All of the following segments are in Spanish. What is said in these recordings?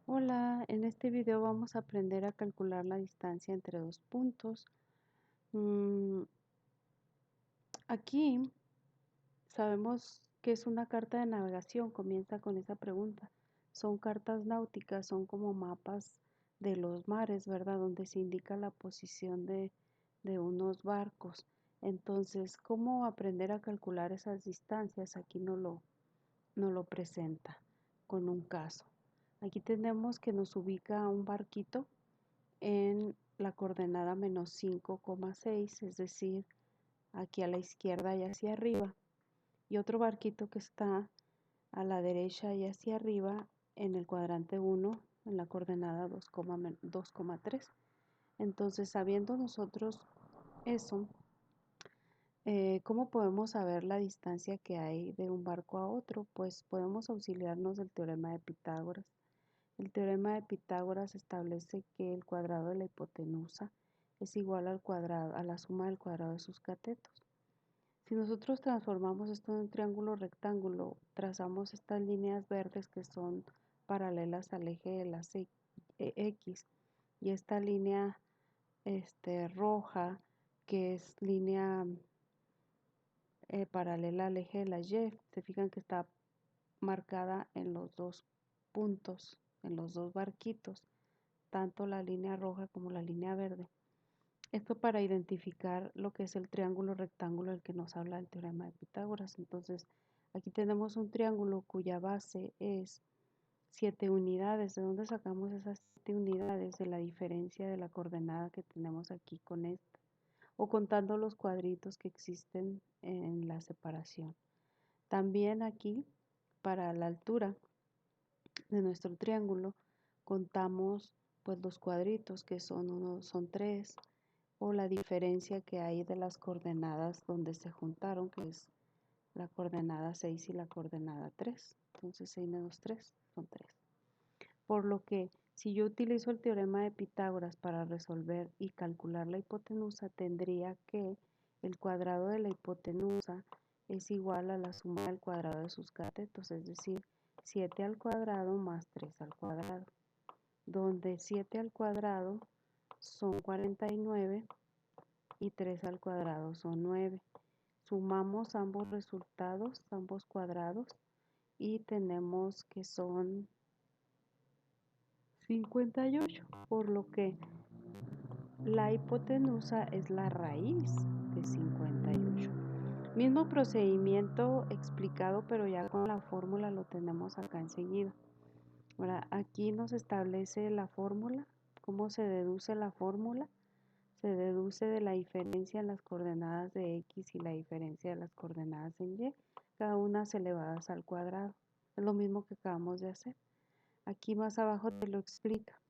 Hola, en este video vamos a aprender a calcular la distancia entre dos puntos. Mm, Aquí sabemos que es una carta de navegación, comienza con esa pregunta. Son cartas náuticas, son como mapas de los mares, ¿verdad? Donde se indica la posición de unos barcos. Entonces, ¿cómo aprender a calcular esas distancias? Aquí no lo presenta con un caso. Aquí tenemos que nos ubica un barquito en la coordenada menos 5,6, es decir, aquí a la izquierda y hacia arriba, y otro barquito que está a la derecha y hacia arriba en el cuadrante 1, en la coordenada 2,3. Entonces, sabiendo nosotros eso, ¿cómo podemos saber la distancia que hay de un barco a otro? Pues podemos auxiliarnos del teorema de Pitágoras. El teorema de Pitágoras establece que el cuadrado de la hipotenusa es igual al cuadrado, a la suma del cuadrado de sus catetos. Si nosotros transformamos esto en un triángulo rectángulo, trazamos estas líneas verdes que son paralelas al eje de las X y esta línea roja que es línea paralela al eje de la Y, se fijan que está marcada en los dos puntos, en los dos barquitos, tanto la línea roja como la línea verde. Esto para identificar lo que es el triángulo rectángulo del que nos habla el teorema de Pitágoras. Entonces, aquí tenemos un triángulo cuya base es 7 unidades. ¿De dónde sacamos esas 7 unidades? De la diferencia de la coordenada que tenemos aquí con esta, o contando los cuadritos que existen en la separación. También aquí, para la altura de nuestro triángulo, contamos pues los cuadritos que son 3, o la diferencia que hay de las coordenadas donde se juntaron, que es la coordenada 6 y la coordenada 3. Entonces 6 menos 3 son 3. Por lo que si yo utilizo el teorema de Pitágoras para resolver y calcular la hipotenusa, tendría que el cuadrado de la hipotenusa es igual a la suma del cuadrado de sus catetos, es decir, 7 al cuadrado más 3 al cuadrado, donde 7 al cuadrado son 49 y 3 al cuadrado son 9. Sumamos ambos resultados, ambos cuadrados, y tenemos que son 58, por lo que la hipotenusa es la raíz de 58. Mismo procedimiento explicado, pero ya con la fórmula lo tenemos acá enseguida. Ahora, aquí nos establece la fórmula. ¿Cómo se deduce la fórmula? Se deduce de la diferencia en las coordenadas de X y la diferencia de las coordenadas en Y, cada una elevadas al cuadrado. Es lo mismo que acabamos de hacer. Aquí más abajo te lo explica.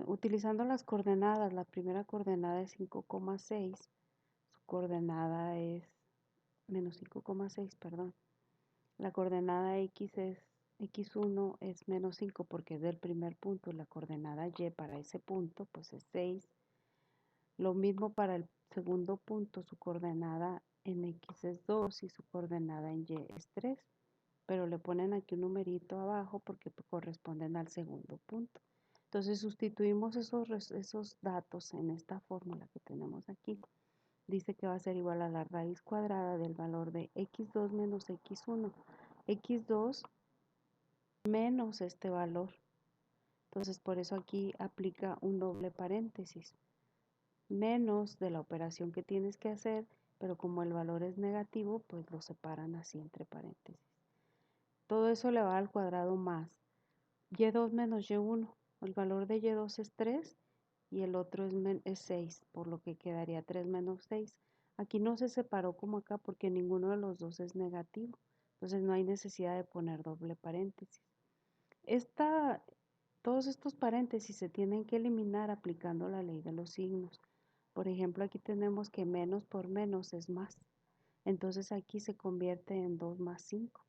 Utilizando las coordenadas, la primera coordenada es 5,6, su coordenada es menos 5,6, perdón. La coordenada X es X1 es menos 5 porque es del primer punto, la coordenada Y para ese punto pues es 6. Lo mismo para el segundo punto, su coordenada en X es 2 y su coordenada en Y es 3, pero le ponen aquí un numerito abajo porque corresponden al segundo punto. Entonces sustituimos esos datos en esta fórmula que tenemos aquí. Dice que va a ser igual a la raíz cuadrada del valor de x2 menos x1. x2 menos este valor. Entonces por eso aquí aplica un doble paréntesis. Menos de la operación que tienes que hacer, pero como el valor es negativo, pues lo separan así entre paréntesis. Todo eso le va al cuadrado más y2 menos y1. El valor de y2 es 3 y el otro es 6, por lo que quedaría 3 menos 6. Aquí no se separó como acá porque ninguno de los dos es negativo, entonces no hay necesidad de poner doble paréntesis. Todos estos paréntesis se tienen que eliminar aplicando la ley de los signos. Por ejemplo, aquí tenemos que menos por menos es más. Entonces aquí se convierte en 2 más 5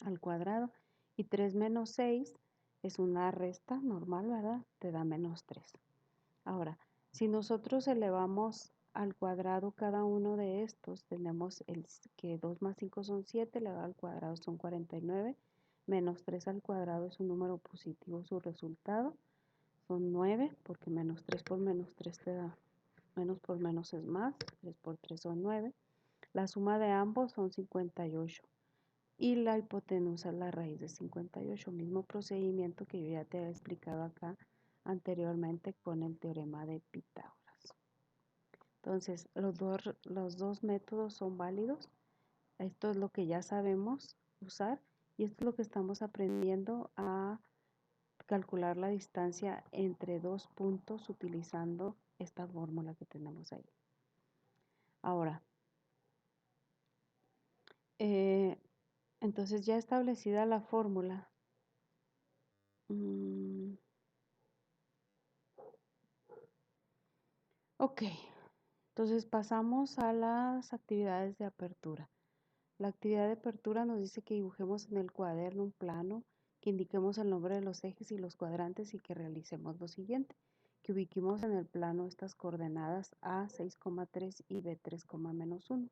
al cuadrado. Y 3 menos 6 es una resta normal, ¿verdad? Te da menos 3. Ahora, si nosotros elevamos al cuadrado cada uno de estos, tenemos que 2 más 5 son 7, elevado al cuadrado son 49, Menos 3 al cuadrado es un número positivo, su resultado son 9, porque menos 3 por menos 3 te da, menos por menos es más, 3 por 3 son 9. La suma de ambos son 58. Y la hipotenusa es la raíz de 58, mismo procedimiento que yo ya te había explicado acá anteriormente con el teorema de Pitágoras. Entonces, los dos métodos son válidos. Esto es lo que ya sabemos usar y esto es lo que estamos aprendiendo a calcular la distancia entre dos puntos utilizando esta fórmula que tenemos ahí. Ahora, entonces ya establecida la fórmula, ok, entonces pasamos a las actividades de apertura. La actividad de apertura nos dice que dibujemos en el cuaderno un plano, que indiquemos el nombre de los ejes y los cuadrantes y que realicemos lo siguiente, que ubiquemos en el plano estas coordenadas A 6,3 y B 3,-1.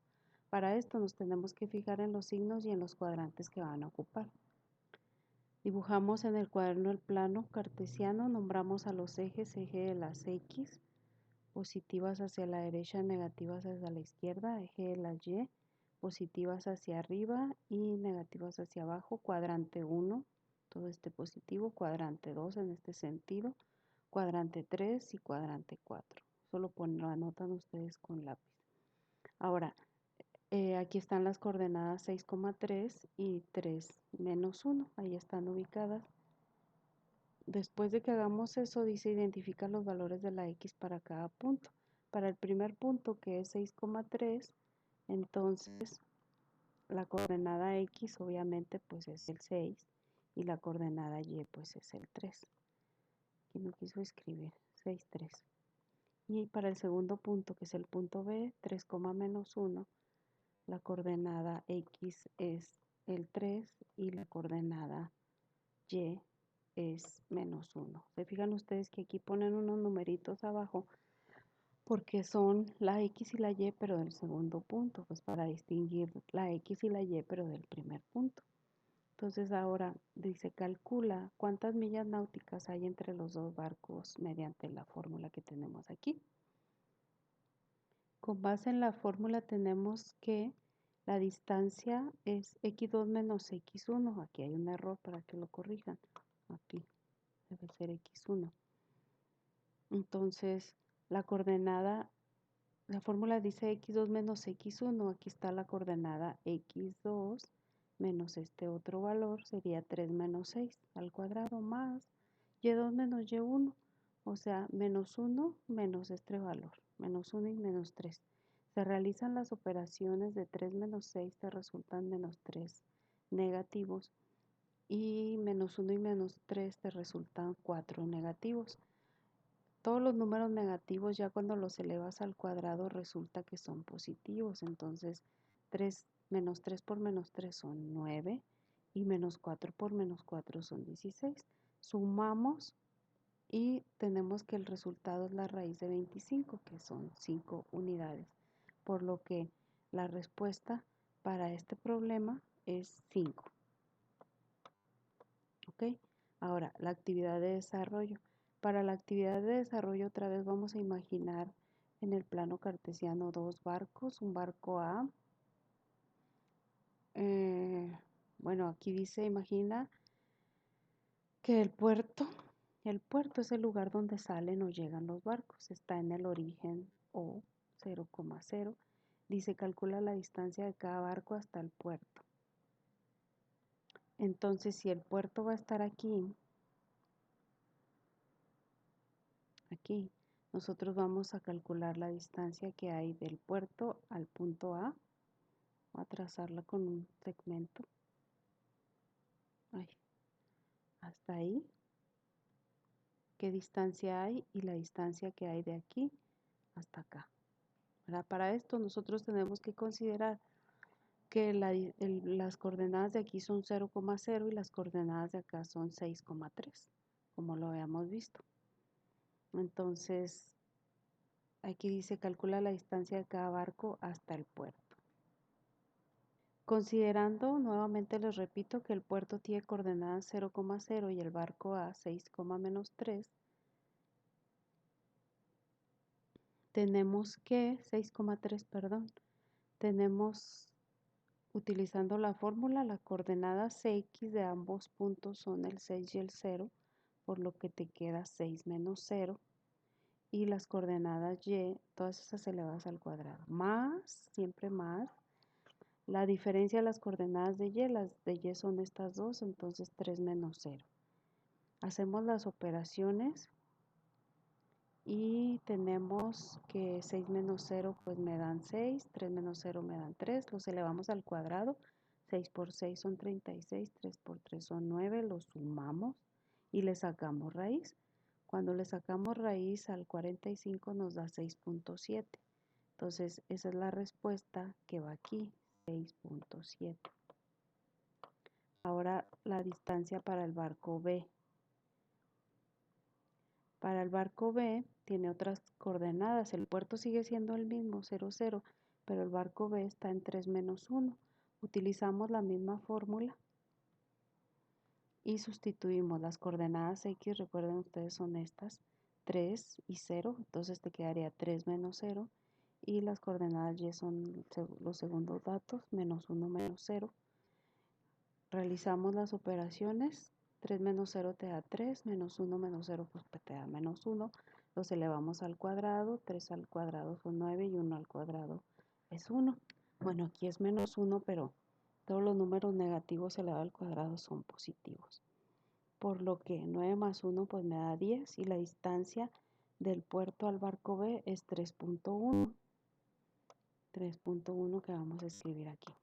Para esto nos tenemos que fijar en los signos y en los cuadrantes que van a ocupar. Dibujamos en el cuaderno el plano cartesiano, nombramos a los ejes, eje de las X, positivas hacia la derecha, negativas hacia la izquierda, eje de las Y, positivas hacia arriba y negativas hacia abajo, cuadrante 1, todo este positivo, cuadrante 2 en este sentido, cuadrante 3 y cuadrante 4. Solo lo anotan ustedes con lápiz. Ahora, aquí están las coordenadas 6,3 y 3-1, ahí están ubicadas. Después de que hagamos eso, dice identifica los valores de la X para cada punto. Para el primer punto, que es 6,3, entonces la coordenada X obviamente pues es el 6 y la coordenada Y pues es el 3. Aquí no quiso escribir, 6, 3. Y para el segundo punto, que es el punto B, 3,-1, la coordenada X es el 3 y la coordenada Y es -1. Se fijan ustedes que aquí ponen unos numeritos abajo porque son la X y la Y pero del segundo punto, pues para distinguir la X y la Y pero del primer punto. Entonces ahora dice calcula cuántas millas náuticas hay entre los dos barcos mediante la fórmula que tenemos aquí. Con base en la fórmula tenemos que la distancia es x2 menos x1. Aquí hay un error para que lo corrijan. Aquí debe ser x1. Entonces la coordenada, la fórmula dice x2 menos x1. Aquí está la coordenada x2 menos este otro valor, sería 3 menos 6 al cuadrado más y2 menos y1. O sea, -1 menos este valor, -1 y -3. Se realizan las operaciones de 3 menos 6, te resultan -3 negativos. Y -1 y -3 te resultan 4 negativos. Todos los números negativos ya cuando los elevas al cuadrado resulta que son positivos. Entonces, -3 por -3 son 9 y -4 por -4 son 16. Sumamos y tenemos que el resultado es la raíz de 25, que son 5 unidades. Por lo que la respuesta para este problema es 5. ¿Ok? Ahora, la actividad de desarrollo. Para la actividad de desarrollo otra vez vamos a imaginar en el plano cartesiano dos barcos. Un barco A, bueno, aquí dice, imagina que el puerto es el lugar donde salen o llegan los barcos. Está en el origen O 0,0. Dice, calcula la distancia de cada barco hasta el puerto. Entonces, si el puerto va a estar aquí, nosotros vamos a calcular la distancia que hay del puerto al punto A. Voy a trazarla con un segmento. Hasta ahí. ¿Qué distancia hay? Y la distancia que hay de aquí hasta acá. Para esto nosotros tenemos que considerar que las coordenadas de aquí son 0,0 y las coordenadas de acá son 6,3, como lo habíamos visto. Entonces, aquí dice calcula la distancia de cada barco hasta el puerto. Considerando, nuevamente les repito, que el puerto tiene coordenadas 0,0 y el barco A 6, menos 3, tenemos que, 6,3, perdón, tenemos, utilizando la fórmula, las coordenadas X de ambos puntos son el 6 y el 0, por lo que te queda 6 menos 0. Y las coordenadas Y, todas esas elevadas al cuadrado, más, siempre más, la diferencia de las coordenadas de Y, las de Y son estas dos, entonces 3 menos 0. Hacemos las operaciones y tenemos que 6 menos 0 pues me dan 6, 3 menos 0 me dan 3, los elevamos al cuadrado, 6 por 6 son 36, 3 por 3 son 9, los sumamos y le sacamos raíz. Cuando le sacamos raíz al 45 nos da 6.7. Entonces, esa es la respuesta que va aquí, 6.7. Ahora la distancia para el barco B. Para el barco B tiene otras coordenadas. El puerto sigue siendo el mismo, 0, 0, pero el barco B está en 3 menos 1. Utilizamos la misma fórmula y sustituimos las coordenadas X, recuerden ustedes son estas, 3 y 0, entonces te quedaría 3 menos 0, y las coordenadas Y son los segundos datos, menos 1 menos 0. Realizamos las operaciones, 3 menos 0 te da 3, menos 1 menos 0 pues te da menos 1, los elevamos al cuadrado, 3 al cuadrado son 9 y 1 al cuadrado es 1. Bueno, aquí es menos 1, pero todos los números negativos elevados al cuadrado son positivos. Por lo que 9 más 1 pues me da 10 y la distancia del puerto al barco B es 3.1. 3.1 que vamos a escribir aquí.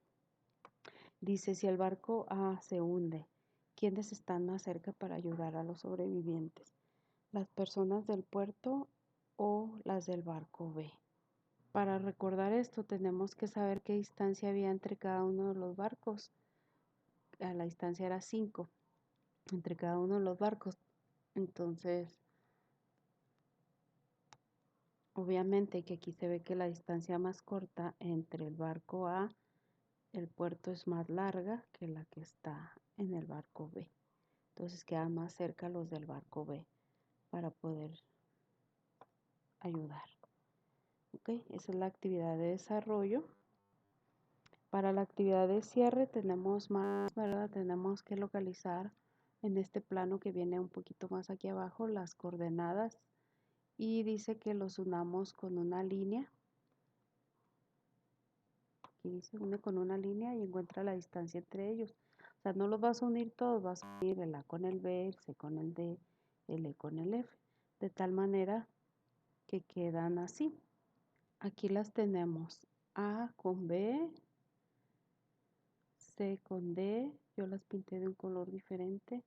Dice, si el barco A se hunde, ¿quiénes están más cerca para ayudar a los sobrevivientes? ¿Las personas del puerto o las del barco B? Para recordar esto tenemos que saber qué distancia había entre cada uno de los barcos. La distancia era 5 entre cada uno de los barcos. Entonces, obviamente que aquí se ve que la distancia más corta entre el barco A, el puerto es más larga que la que está en el barco B. Entonces quedan más cerca los del barco B para poder ayudar. Ok, esa es la actividad de desarrollo. Para la actividad de cierre tenemos más, ¿verdad? Tenemos que localizar en este plano que viene un poquito más aquí abajo las coordenadas y dice que los unamos con una línea. Aquí dice une con una línea y encuentra la distancia entre ellos. O sea, no los vas a unir todos, vas a unir el A con el B, el C con el D, el E con el F, de tal manera que quedan así. Aquí las tenemos A con B, C con D, yo las pinté de un color diferente,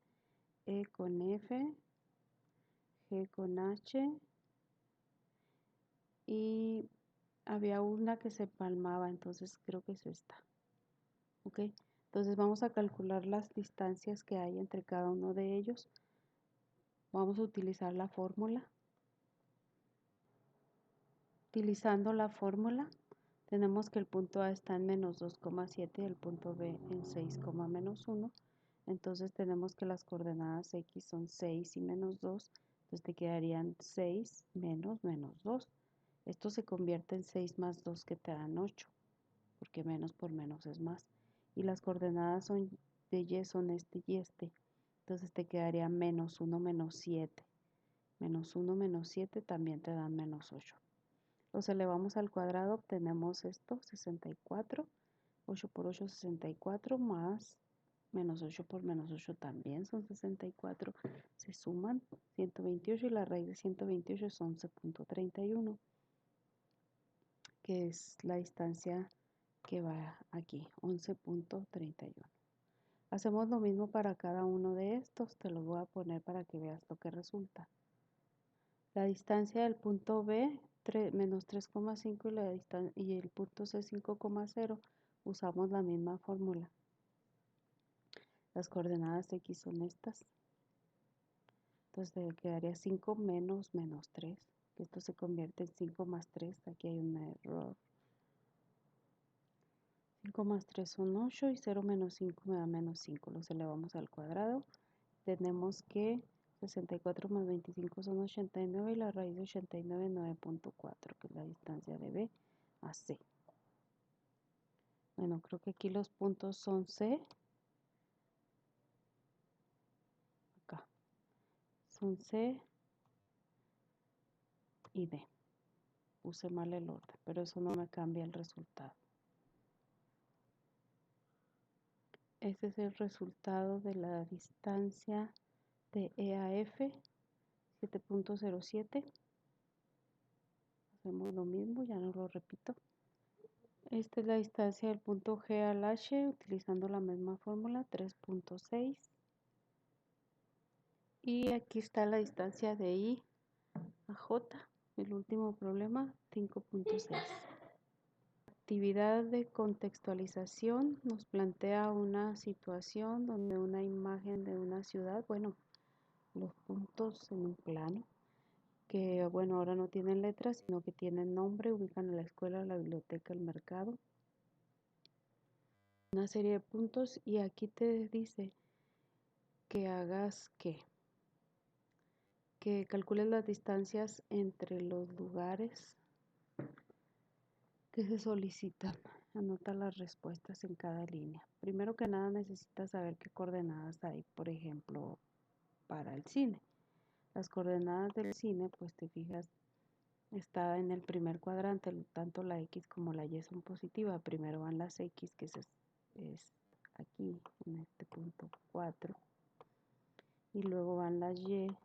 E con F, G con H y había una que se palmaba, entonces creo que es esta. ¿Ok? Entonces vamos a calcular las distancias que hay entre cada uno de ellos. Vamos a utilizar la fórmula. Utilizando la fórmula, tenemos que el punto A está en menos 2,7 y el punto B en 6, menos 1. Entonces tenemos que las coordenadas X son 6 y menos 2. Entonces te quedarían 6 menos menos 2. Esto se convierte en 6 más 2 que te dan 8, porque menos por menos es más. Y las coordenadas son de Y son este y este. Entonces te quedaría menos 1 menos 7. Menos 1 menos 7 también te dan menos 8. Los elevamos al cuadrado, obtenemos esto, 64. 8 por 8, 64, más menos 8 por menos 8 también son 64. Se suman 128 y la raíz de 128 es 11.31, que es la distancia que va aquí, 11.31. Hacemos lo mismo para cada uno de estos, te los voy a poner para que veas lo que resulta. La distancia del punto B, menos 3,5 y el punto C, 5,0, usamos la misma fórmula. Las coordenadas X son estas. Entonces te quedaría 5 menos menos 3, que esto se convierte en 5 más 3, aquí hay un error. 5 más 3 son 8 y 0 menos 5 me da menos 5. Los elevamos al cuadrado. Tenemos que 64 más 25 son 89 y la raíz de 89 es 9.4, que es la distancia de B a C. Bueno, creo que aquí los puntos son C. Acá. Son C y D. Puse mal el orden, pero eso no me cambia el resultado. Este es el resultado de la distancia de E a F, 7.07. Hacemos lo mismo, ya no lo repito. Esta es la distancia del punto G al H utilizando la misma fórmula, 3.6. Y aquí está la distancia de I a J, el último problema, 5.6. Actividad de contextualización nos plantea una situación donde una imagen de una ciudad, bueno, los puntos en un plano, que bueno, ahora no tienen letras, sino que tienen nombre, ubican a la escuela, la biblioteca, el mercado. Una serie de puntos y aquí te dice que hagas que calcules las distancias entre los lugares que se solicitan. Anota las respuestas en cada línea. Primero que nada necesitas saber qué coordenadas hay, por ejemplo, para el cine. Las coordenadas del cine, pues te fijas, está en el primer cuadrante, tanto la X como la Y son positivas. Primero van las X, que es aquí, en este punto 4. Y luego van las Y,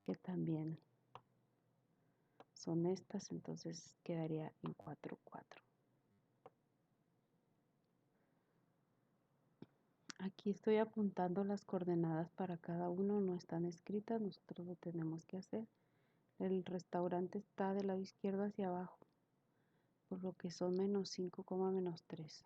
que también son estas, entonces quedaría en 4, 4. Aquí estoy apuntando las coordenadas para cada uno, no están escritas, nosotros lo tenemos que hacer. El restaurante está del lado izquierdo hacia abajo, por lo que son menos 5, menos 3.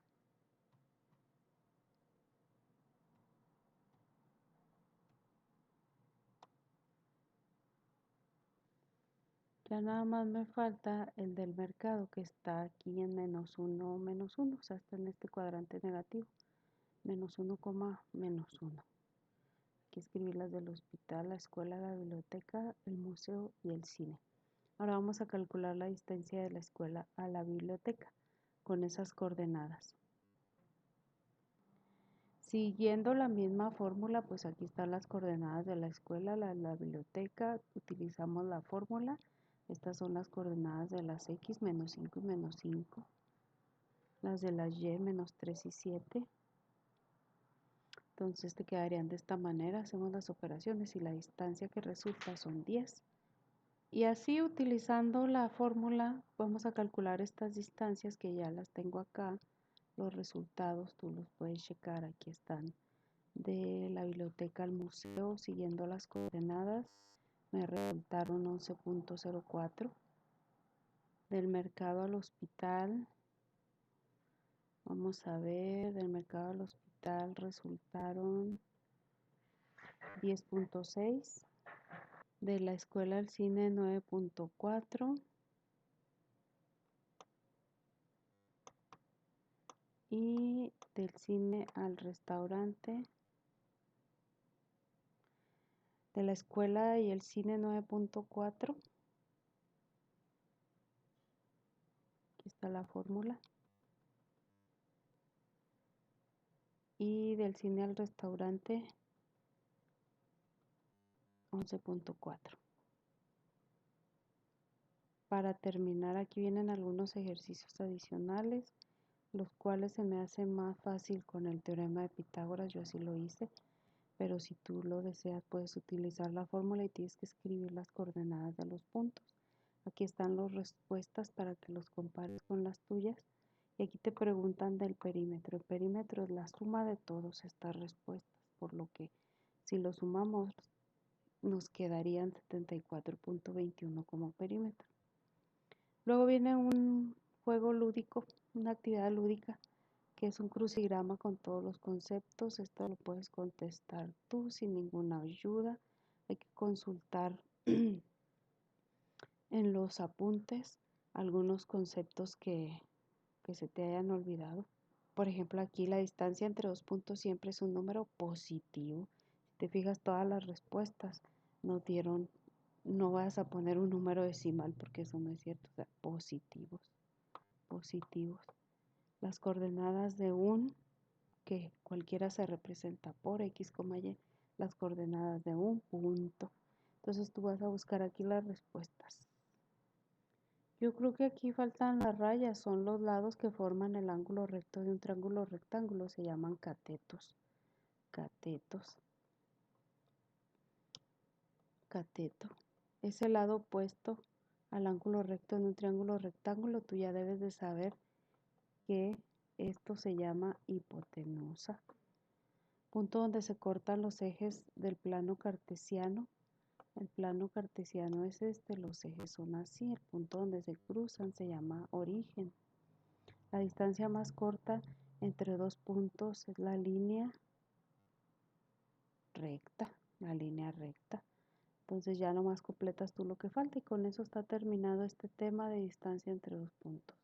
Ya nada más me falta el del mercado, que está aquí en menos 1, o sea, está en este cuadrante negativo. Menos 1, menos 1. Aquí escribí las del hospital, la escuela, la biblioteca, el museo y el cine. Ahora vamos a calcular la distancia de la escuela a la biblioteca con esas coordenadas. Siguiendo la misma fórmula, pues aquí están las coordenadas de la escuela, la biblioteca, utilizamos la fórmula. Estas son las coordenadas de las X, menos 5 y menos 5. Las de las Y, menos 3 y 7. Entonces te quedarían de esta manera, hacemos las operaciones y la distancia que resulta son 10. Y así utilizando la fórmula vamos a calcular estas distancias que ya las tengo acá. Los resultados tú los puedes checar, aquí están. De la biblioteca al museo, siguiendo las coordenadas, me resultaron 11.04. Del mercado al hospital, vamos a ver, del mercado al hospital resultaron 10.6. De la escuela al cine 9.4. Y del cine al restaurante, de la escuela y el cine 9.4. Aquí está la fórmula. Y del cine al restaurante 11.4. Para terminar, aquí vienen algunos ejercicios adicionales, los cuales se me hace más fácil con el teorema de Pitágoras. Yo así lo hice, pero si tú lo deseas puedes utilizar la fórmula y tienes que escribir las coordenadas de los puntos. Aquí están las respuestas para que los compares con las tuyas. Y aquí te preguntan del perímetro. El perímetro es la suma de todas estas respuestas, por lo que si lo sumamos nos quedarían 74.21 como perímetro. Luego viene un juego lúdico, una actividad lúdica, que es un crucigrama con todos los conceptos. Esto lo puedes contestar tú sin ninguna ayuda. Hay que consultar en los apuntes algunos conceptos que que se te hayan olvidado. Por ejemplo, aquí la distancia entre dos puntos siempre es un número positivo. Si te fijas, todas las respuestas nos dieron, no vas a poner un número decimal porque eso no es cierto, o sea, positivos, positivos. Las coordenadas de que cualquiera se representa por X, Y, las coordenadas de un punto. Entonces tú vas a buscar aquí las respuestas. Yo creo que aquí faltan las rayas, son los lados que forman el ángulo recto de un triángulo rectángulo, se llaman catetos. Catetos. Cateto. Es el lado opuesto al ángulo recto de un triángulo rectángulo. Tú ya debes de saber que esto se llama hipotenusa. Punto donde se cortan los ejes del plano cartesiano. El plano cartesiano es este, los ejes son así. El punto donde se cruzan se llama origen. La distancia más corta entre dos puntos es la línea recta, la línea recta. Entonces ya nomás completas tú lo que falta y con eso está terminado este tema de distancia entre dos puntos.